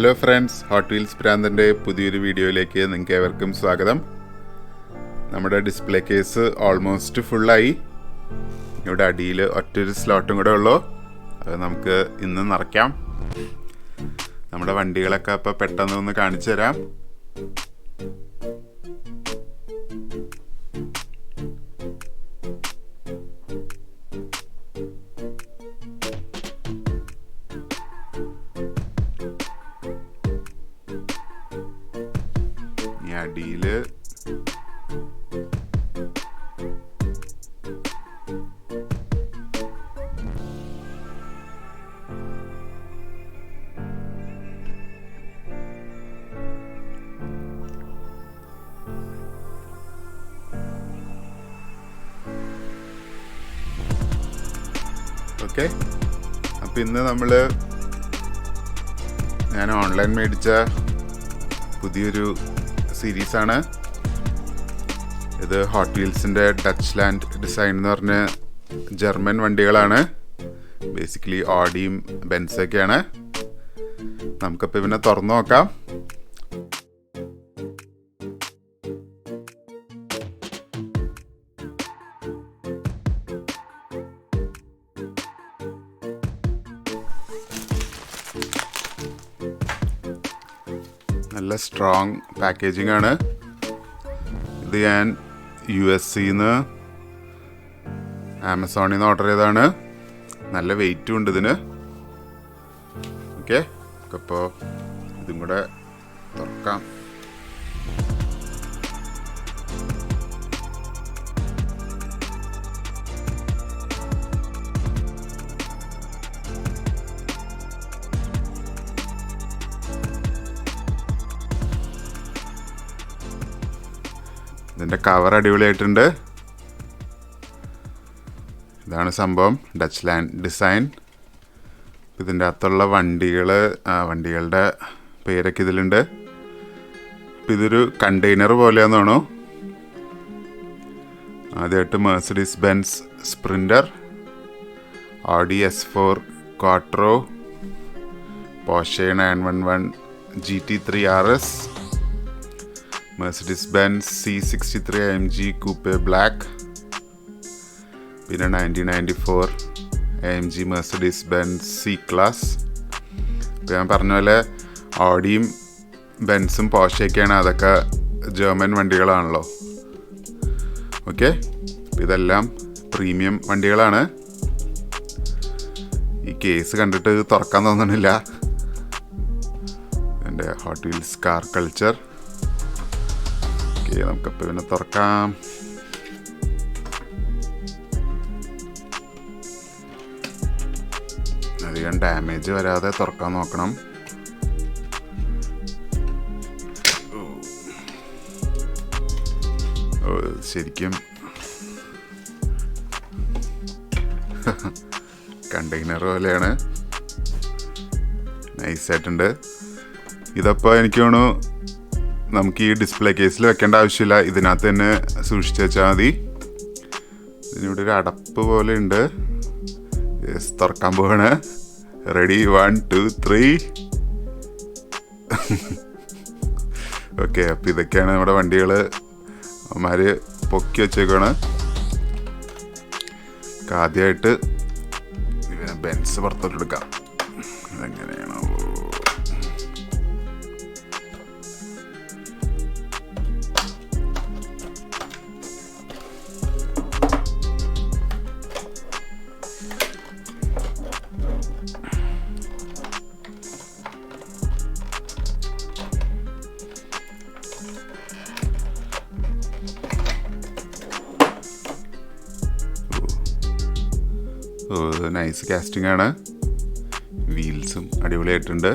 Hello friends, hot wheels പ്രാന്തൻ്റെ പുതിയൊരു വീഡിയോയിലേക്ക് നിങ്ങൾക്ക് ഏവർക്കും സ്വാഗതം. നമ്മുടെ ഡിസ്പ്ലേ കേസ് ഓൾമോസ്റ്റ് ഫുള്ളായി. ഇവിടെ അടിയിൽ ഒറ്റൊരു സ്ലോട്ടും കൂടെ ഉള്ളൂ. അത് നമുക്ക് ഇന്ന് നിറയ്ക്കാം. നമ്മുടെ വണ്ടികളൊക്കെ അപ്പോൾ പെട്ടെന്ന് ഒന്ന് കാണിച്ചു തരാം. അടിയിൽ ഓക്കെ. അപ്പം ഇന്ന് ഞാൻ ഓൺലൈൻ മേടിച്ച പുതിയൊരു സീരീസാണ് ഇത്. ഹോട്ട് വീൽസിൻ്റെ ഡച്ച്ലാൻഡ് ഡിസൈൻ എന്ന് പറഞ്ഞ ജർമ്മൻ വണ്ടികളാണ്. ബേസിക്കലി ഓഡിയും ബെൻസൊക്കെയാണ്. നമുക്കപ്പോൾ ഇവനെ തുറന്നു നോക്കാം. നല്ല സ്ട്രോങ് പാക്കേജിംഗ് ആണ്. ഇത് ഞാൻ US-ന്ന് ആമസോണിൽ നിന്ന് ഓർഡർ ചെയ്തതാണ്. നല്ല വെയിറ്റും ഉണ്ട് ഇതിന്. ഓക്കെ, അപ്പോൾ ഇതും കൂടെ തുറക്കാം. ഇതിൻ്റെ കവർ അടിപൊളിയായിട്ടുണ്ട്. ഇതാണ് സംഭവം, ഡച്ച്ലാൻഡ് ഡിസൈൻ. ഇതിൻ്റെ അകത്തുള്ള വണ്ടികളുടെ പേരൊക്കെ ഇതിലുണ്ട്. അപ്പം ഇതൊരു കണ്ടെയ്നർ പോലെയാന്ന് തോന്നുന്നു. ആദ്യമായിട്ട് Mercedes Benz Sprinter, Audi S4 Quattro, Porsche 911 GT3 RS, Mercedes-Benz C63 AMG Coupe Black, പിന്നെ 1994 AMG Mercedes-Benz C-Class. ഇപ്പോൾ ഞാൻ പറഞ്ഞ പോലെ ഓഡിയും ബെൻസും പോർഷെയൊക്കെയാണ്. അതൊക്കെ ജർമ്മൻ വണ്ടികളാണല്ലോ. ഓക്കെ, ഇതെല്ലാം പ്രീമിയം വണ്ടികളാണ്. ഈ കേസ് കണ്ടിട്ട് തുറക്കാൻ തോന്നണില്ല. എൻ്റെ ഹോട്ട് വീൽസ് കാർ കൾച്ചർ. നമുക്കപ്പോൾ പിന്നെ തുറക്കാം. അധികം ഡാമേജ് വരാതെ തുറക്കാൻ നോക്കണം. ശരിക്കും കണ്ടെയ്നർ പോലെയാണ്. നൈസായിട്ടുണ്ട്. ഇതപ്പോൾ എനിക്ക് തോന്നുന്നു നമുക്ക് ഈ ഡിസ്പ്ലേ കേസിൽ വെക്കേണ്ട ആവശ്യമില്ല. ഇതിനകത്ത് തന്നെ സൂക്ഷിച്ച് വെച്ചാൽ മതി. ഇതിനിവിടെ ഒരു അടപ്പ് പോലെ ഉണ്ട്. തുറക്കാൻ പോവാണ്. റെഡി, 1 2 3. ഓക്കെ, അപ്പം ഇതൊക്കെയാണ് നമ്മുടെ വണ്ടികൾ. അവന്മാർ പൊക്കി വെച്ചേക്കാണ്. ആദ്യമായിട്ട് ബെൻസ് പുറത്തോട്ടെടുക്കാം. അതെങ്ങനെയാണോ? നൈസ് കാസ്റ്റിംഗ് ആണ്. വീൽസും അടിപൊളിയായിട്ടുണ്ട്.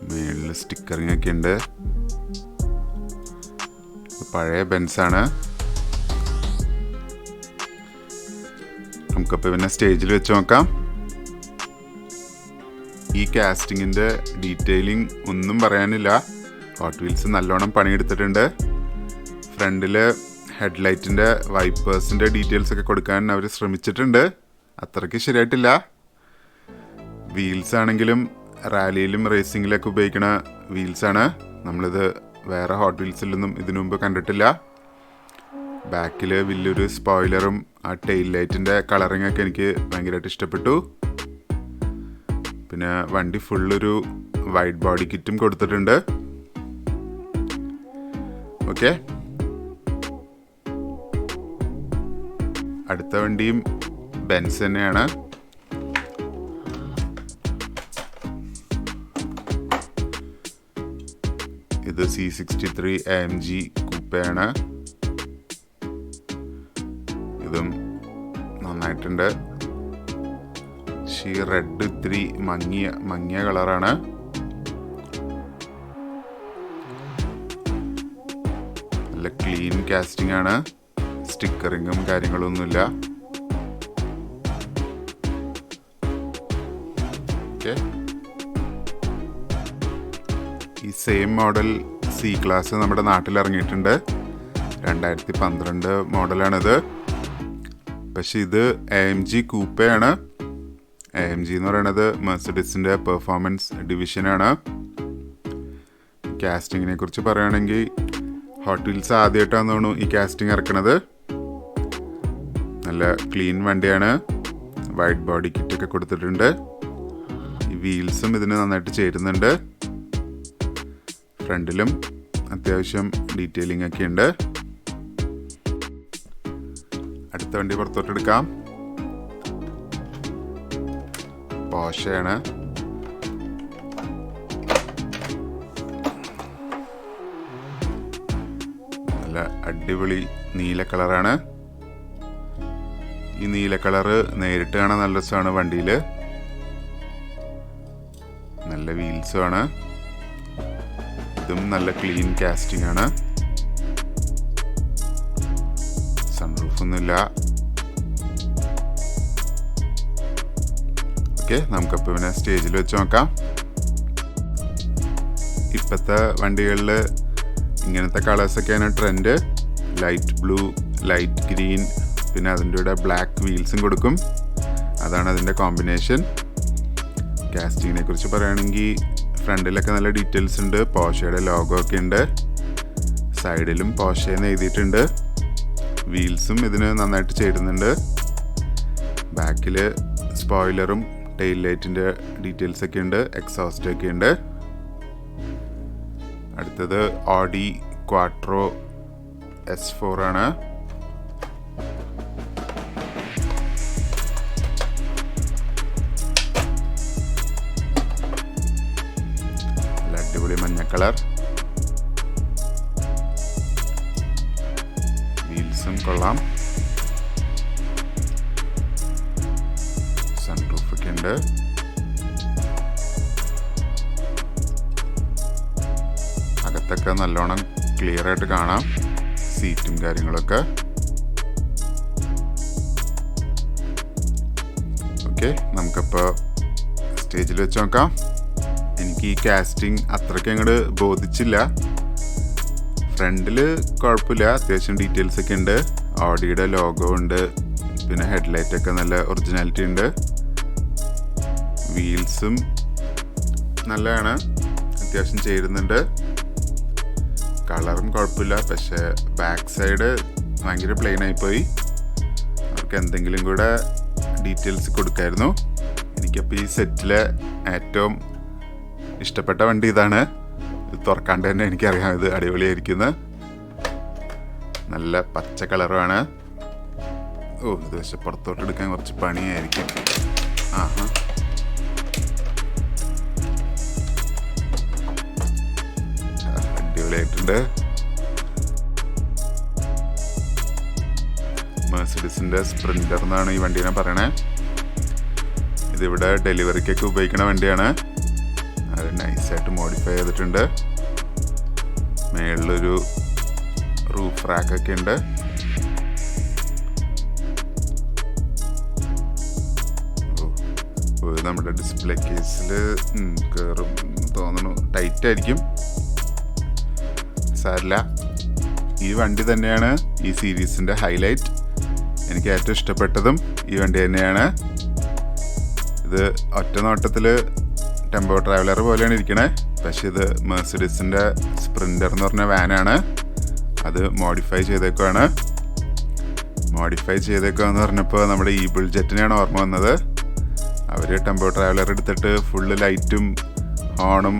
മേളിൽ സ്റ്റിക്കറിങ് ഒക്കെ ഉണ്ട്. പഴയ ബെൻസാണ്. നമുക്കപ്പോൾ പിന്നെ സ്റ്റേജിൽ വെച്ച് നോക്കാം. ഈ കാസ്റ്റിങ്ങിൻ്റെ ഡീറ്റെയിലിംഗ് ഒന്നും പറയാനില്ല. ഹോട്ട് വീൽസ് നല്ലോണം പണിയെടുത്തിട്ടുണ്ട്. ഫ്രണ്ടിൽ ഹെഡ്ലൈറ്റിൻ്റെ വൈപ്പേഴ്സിൻ്റെ ഡീറ്റെയിൽസ് ഒക്കെ കൊടുക്കാൻ അവർ ശ്രമിച്ചിട്ടുണ്ട്. അത്രയ്ക്ക് ശരിയായിട്ടില്ല. വീൽസ് ആണെങ്കിലും റാലിയിലും റേസിങ്ങിലൊക്കെ ഉപയോഗിക്കുന്ന വീൽസാണ്. നമ്മളിത് വേറെ ഹോട്ട് വീൽസിലൊന്നും ഇതിനു മുമ്പ് കണ്ടിട്ടില്ല. ബാക്കിൽ വലിയൊരു സ്പോയിലറും ആ ടെയിൽ ലൈറ്റിൻ്റെ കളറിങ്ങൊക്കെ എനിക്ക് ഭയങ്കരമായിട്ട് ഇഷ്ടപ്പെട്ടു. പിന്നെ വണ്ടി ഫുള്ളൊരു വൈഡ് ബോഡി കിറ്റും കൊടുത്തിട്ടുണ്ട്. ഓക്കെ, അടുത്ത വണ്ടിയും ബെൻസ് തന്നെയാണ്. ഇത് C63 AMG കൂപ്പയാണ്. ഇതും നന്നായിട്ടുണ്ട്. റെഡ് ഇത്തിരി മങ്ങിയ കളറാണ്. നല്ല ക്ലീൻ കാസ്റ്റിംഗ് ആണ്. സ്റ്റിക്കറിങ്ങും കാര്യങ്ങളൊന്നുമില്ല. ഓക്കെ, ഈ സെയിം മോഡൽ C ക്ലാസ് നമ്മുടെ നാട്ടിൽ ഇറങ്ങിയിട്ടുണ്ട്. 2012 മോഡലാണിത്. പക്ഷെ ഇത് AMG കൂപ്പയാണ്. AMG എന്ന് പറയുന്നത് മെർസിഡീസിൻ്റെ പെർഫോമൻസ് ഡിവിഷനാണ്. കാസ്റ്റിങ്ങിനെ കുറിച്ച് പറയുകയാണെങ്കിൽ ഹോട്ട് വീൽസ് ആദ്യമായിട്ടാണ് തോന്നുന്നു ഈ കാസ്റ്റിംഗ് ഇറക്കണത്. നല്ല ക്ലീൻ വണ്ടിയാണ്. വൈഡ് ബോഡി കിറ്റൊക്കെ കൊടുത്തിട്ടുണ്ട്. ഈ വീൽസും ഇതിന് നന്നായിട്ട് ചേരുന്നുണ്ട്. ഫ്രണ്ടിലും അത്യാവശ്യം ഡീറ്റെയിലിംഗ് ഒക്കെ ഉണ്ട്. അടുത്ത വണ്ടി പുറത്തോട്ടെടുക്കാം. പോർഷെയാണ്. നല്ല അടിപൊളി നീല കളറാണ്. ഈ നീല കളറ് നേരിട്ട് കാണാൻ നല്ല രസമാണ്. വണ്ടിയിൽ നല്ല വീൽസും ആണ്. ഇതും നല്ല ക്ലീൻ കാസ്റ്റിംഗ് ആണ്. സൺറൂഫൊന്നുമില്ല. ഓക്കെ, നമുക്കപ്പോൾ പിന്നെ സ്റ്റേജിൽ വെച്ച് നോക്കാം. ഇപ്പോഴത്തെ വണ്ടികളിൽ ഇങ്ങനത്തെ കളേഴ്സൊക്കെയാണ് trend. Light blue, light green, പിന്നെ അതിൻ്റെ കൂടെ ബ്ലാക്ക് വീൽസും കൊടുക്കും. അതാണ് അതിൻ്റെ കോമ്പിനേഷൻ. കാസ്റ്റിങ്ങിനെ കുറിച്ച് പറയുകയാണെങ്കിൽ ഫ്രണ്ടിലൊക്കെ നല്ല ഡീറ്റെയിൽസ് ഉണ്ട്. പോർഷയുടെ ലോഗോ ഒക്കെ ഉണ്ട്. സൈഡിലും പോർഷയെന്ന് എഴുതിയിട്ടുണ്ട്. വീൽസും ഇതിന് നന്നായിട്ട് ചേരുന്നുണ്ട്. ബാക്കിൽ സ്പോയിലറും ടെയിൽ ലൈറ്റിൻ്റെ ഡീറ്റെയിൽസ് ഒക്കെ ഉണ്ട്. എക്സോസ്റ്റ് ഒക്കെ ഉണ്ട്. അടുത്തത് ഓഡി ക്വാട്രോ S4 ആണ്. നല്ല അടിപൊളി മഞ്ഞ കളർ. വീൽസും കൊള്ളാം. സൺറൂഫ് ഒക്കെ ഉണ്ട്. അകത്തൊക്കെ നല്ലോണം ക്ലിയർ ആയിട്ട് കാണാം. സീറ്റും കാര്യങ്ങളൊക്കെ. ഓക്കെ, നമുക്കപ്പോൾ സ്റ്റേജിൽ വെച്ച് നോക്കാം. എനിക്ക് ഈ കാസ്റ്റിംഗ് അത്രയ്ക്ക് അങ്ങോട്ട് ബോധിച്ചില്ല. ഫ്രണ്ടിൽ കുഴപ്പമില്ല, അത്യാവശ്യം ഡീറ്റെയിൽസ് ഒക്കെ ഉണ്ട്. ഓഡിയുടെ ലോഗോ ഉണ്ട്. പിന്നെ ഹെഡ്ലൈറ്റൊക്കെ നല്ല ഒറിജിനാലിറ്റി ഉണ്ട്. വീൽസും നല്ലതാണ്, അത്യാവശ്യം ചേരുന്നുണ്ട്. കളറും കുഴപ്പമില്ല. പക്ഷേ ബാക്ക് സൈഡ് ഭയങ്കര പ്ലെയിൻ ആയിപ്പോയി. അവർക്ക് എന്തെങ്കിലും കൂടെ ഡീറ്റെയിൽസ് കൊടുക്കായിരുന്നു. എനിക്കപ്പോൾ ഈ സെറ്റിലെ ഏറ്റവും ഇഷ്ടപ്പെട്ട വണ്ടി ഇതാണ്. ഇത് തുറക്കാണ്ട് തന്നെ എനിക്കറിയാം ഇത് അടിപൊളിയായിരിക്കുന്നത്. നല്ല പച്ച കളറുമാണ്. ഇത് പക്ഷെ പുറത്തോട്ട് എടുക്കാൻ കുറച്ച് പണിയായിരിക്കും. അടിപൊളിയായിട്ടുണ്ട്. മെർസിഡീസിൻ്റെ സ്പ്രിൻ്റർ എന്നാണ് ഈ വണ്ടീനെ പറയണേ. ഇതിവിടെ ഡെലിവറിക്കൊക്കെ ഉപയോഗിക്കുന്ന വണ്ടിയാണ്. അത് നൈസായിട്ട് മോഡിഫൈ ചെയ്തിട്ടുണ്ട്. മേളിലൊരു റൂഫ് റാക്കൊക്കെ ഉണ്ട്. നമ്മുടെ ഡിസ്പ്ലേ കേസിൽ കയറും തോന്നുന്നു. ടൈറ്റ് ആയിരിക്കും, സാരില്ല. ഈ വണ്ടി തന്നെയാണ് ഈ സീരീസിൻ്റെ ഹൈലൈറ്റ്. എനിക്ക് ഏറ്റവും ഇഷ്ടപ്പെട്ടതും ഈ വണ്ടി തന്നെയാണ്. ഇത് ഒറ്റ നോട്ടത്തിൽ ടെമ്പോ ട്രാവലർ പോലെയാണ് ഇരിക്കണേ. പക്ഷെ ഇത് മെഴ്സിഡീസിൻ്റെ സ്പ്രിൻ്റർ എന്ന് പറഞ്ഞ വാനാണ്. അത് മോഡിഫൈ ചെയ്തേക്കുവാണ്. മോഡിഫൈ ചെയ്തേക്കുവാന്ന് പറഞ്ഞപ്പോൾ നമ്മുടെ ഈ ബുൾജെറ്റിനെയാണ് ഓർമ്മ വന്നത്. അവർ ടെമ്പോ ട്രാവലർ എടുത്തിട്ട് ഫുള്ള് ലൈറ്റും ഹോണും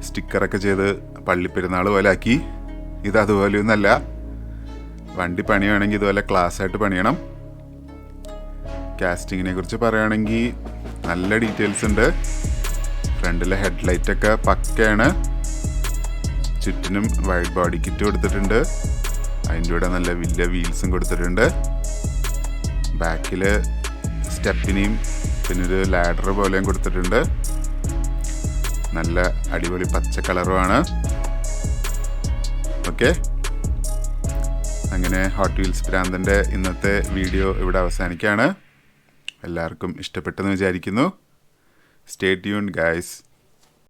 സ്റ്റിക്കറൊക്കെ ചെയ്ത് പള്ളിപ്പെരുന്നാൾ പോലെ ആക്കി. ഇത് അതുപോലെയൊന്നല്ല. വണ്ടി പണിയുകയാണെങ്കിൽ ഇതുപോലെ ക്ലാസ് ആയിട്ട് പണിയണം. കാസ്റ്റിങ്ങിനെ കുറിച്ച് പറയുകയാണെങ്കിൽ നല്ല ഡീറ്റെയിൽസ് ഉണ്ട്. ഫ്രണ്ടിലെ ഹെഡ്ലൈറ്റൊക്കെ പക്കയാണ്. ചുറ്റിനും വൈഡ് ബോഡി കിറ്റ് കൊടുത്തിട്ടുണ്ട്. അതിൻ്റെ കൂടെ നല്ല വലിയ വീൽസും കൊടുത്തിട്ടുണ്ട്. ബാക്കിൽ സ്റ്റെപ്പിനെയും പിന്നെ ഒരു ലാഡർ പോലെയും കൊടുത്തിട്ടുണ്ട്. നല്ല അടിപൊളി പച്ച കളറുമാണ്. ഓക്കെ, അങ്ങനെ ഹോട്ട് വീൽസ് പ്രാന്തൻ്റെ ഇന്നത്തെ വീഡിയോ ഇവിടെ അവസാനിക്കുകയാണ്. എല്ലാവർക്കും ഇഷ്ടപ്പെട്ടെന്ന് വിചാരിക്കുന്നു. Stay tuned guys.